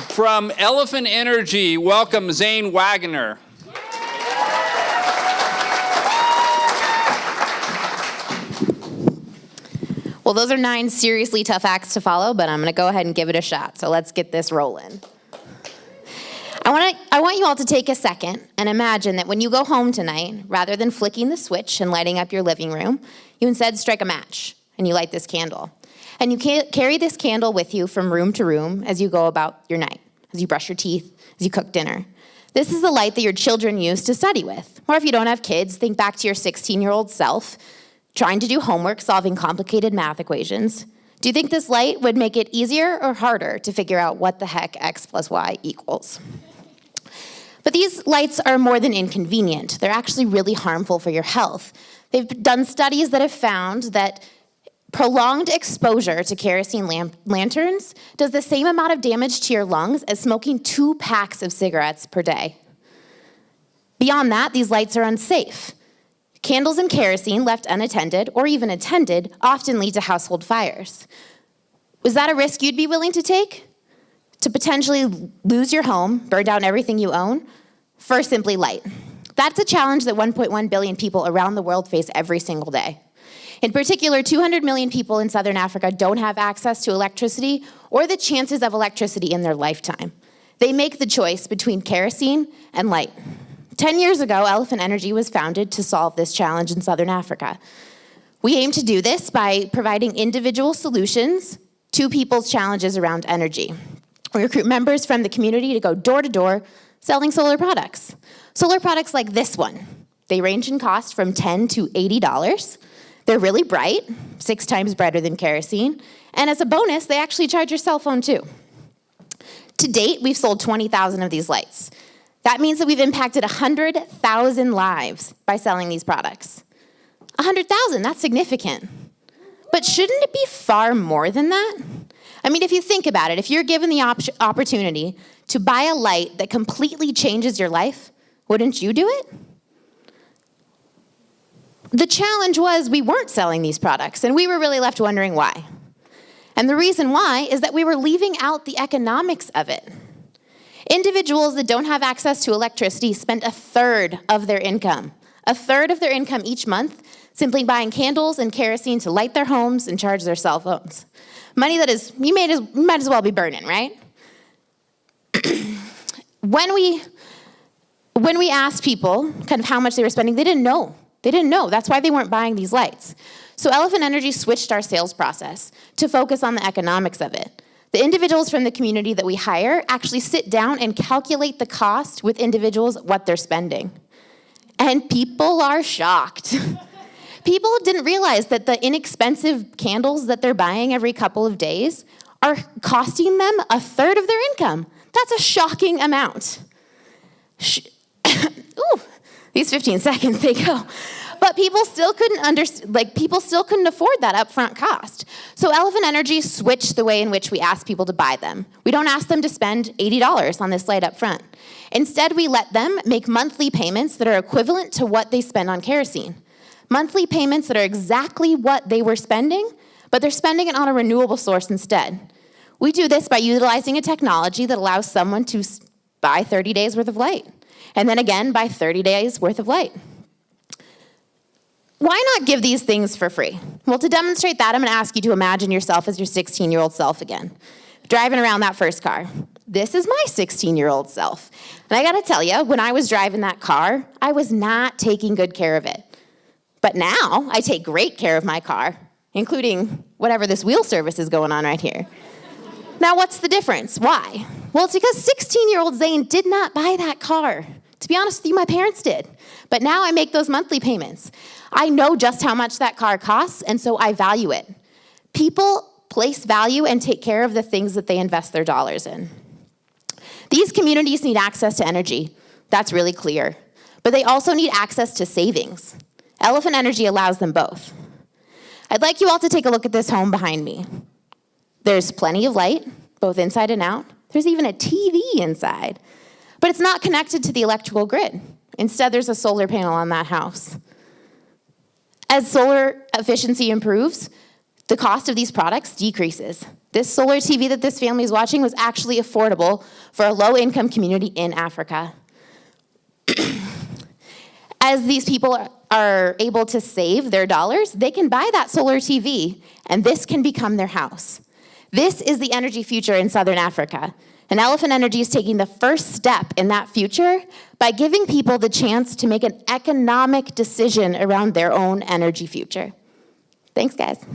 From Elephant Energy, welcome Zane Wagener. Well, those are 9 seriously tough acts to follow, but I'm going to go ahead and give it a shot. So let's get this rolling. I want you all to take a second and imagine that when you go home tonight, rather than flicking the switch and lighting up your living room, you instead strike a match and you light this candle. And you carry this candle with you from room to room as you go about your night, as you brush your teeth, as you cook dinner. This is the light that your children use to study with. Or if you don't have kids, think back to your 16-year-old self trying to do homework, solving complicated math equations. Do you think this light would make it easier or harder to figure out what the heck x plus y equals? But these lights are more than inconvenient. They're actually really harmful for your health. They've done studies that have found that prolonged exposure to kerosene lanterns does the same amount of damage to your lungs as smoking 2 packs of cigarettes per day. Beyond that, these lights are unsafe. Candles and kerosene left unattended or even attended often lead to household fires. Was that a risk you'd be willing to take? To potentially lose your home, burn down everything you own, for simply light? That's a challenge that 1.1 billion people around the world face every single day. In particular, 200 million people in Southern Africa don't have access to electricity or the chances of electricity in their lifetime. They make the choice between kerosene and light. 10 years ago, Elephant Energy was founded to solve this challenge in Southern Africa. We aim to do this by providing individual solutions to people's challenges around energy. We recruit members from the community to go door to door selling solar products. Solar products like this one. They range in cost from $10 to $80. They're really bright, 6 times brighter than kerosene. And as a bonus, they actually charge your cell phone too. To date, we've sold 20,000 of these lights. That means that we've impacted 100,000 lives by selling these products. 100,000, that's significant. But shouldn't it be far more than that? I mean, if you think about it, if you're given the opportunity to buy a light that completely changes your life, wouldn't you do it? The challenge was we weren't selling these products, and we were really left wondering why. And the reason why is that we were leaving out the economics of it. Individuals that don't have access to electricity spend a third of their income each month simply buying candles and kerosene to light their homes and charge their cell phones. Money that is, you might as well be burning, right? When we asked people kind of how much they were spending, they didn't know. That's why they weren't buying these lights. So Elephant Energy switched our sales process to focus on the economics of it. The individuals from the community that we hire actually sit down and calculate the cost with individuals what they're spending. And people are shocked. People didn't realize that the inexpensive candles that they're buying every couple of days are costing them a third of their income. That's a shocking amount. Ooh, these 15 seconds, they go. But people still couldn't afford that upfront cost. So Elephant Energy switched the way in which we ask people to buy them. We don't ask them to spend $80 on this light up front. Instead, we let them make monthly payments that are equivalent to what they spend on kerosene. Monthly payments that are exactly what they were spending, but they're spending it on a renewable source instead. We do this by utilizing a technology that allows someone to buy 30 days worth of light, and then again buy 30 days worth of light. Why not give these things for free? Well, to demonstrate that, I'm going to ask you to imagine yourself as your 16-year-old self again, driving around that first car. This is my 16-year-old self. And I got to tell you, when I was driving that car, I was not taking good care of it. But now, I take great care of my car, including whatever this wheel service is going on right here. Now, what's the difference? Why? Well, it's because 16-year-old Zane did not buy that car. To be honest with you, my parents did. But now I make those monthly payments. I know just how much that car costs, and so I value it. People place value and take care of the things that they invest their dollars in. These communities need access to energy. That's really clear. But they also need access to savings. Elephant Energy allows them both. I'd like you all to take a look at this home behind me. There's plenty of light, both inside and out. There's even a TV inside. But it's not connected to the electrical grid. Instead, there's a solar panel on that house. As solar efficiency improves, the cost of these products decreases. This solar TV that this family is watching was actually affordable for a low-income community in Africa. As these people are able to save their dollars, they can buy that solar TV, and this can become their house. This is the energy future in Southern Africa. And Elephant Energy is taking the first step in that future by giving people the chance to make an economic decision around their own energy future. Thanks, guys.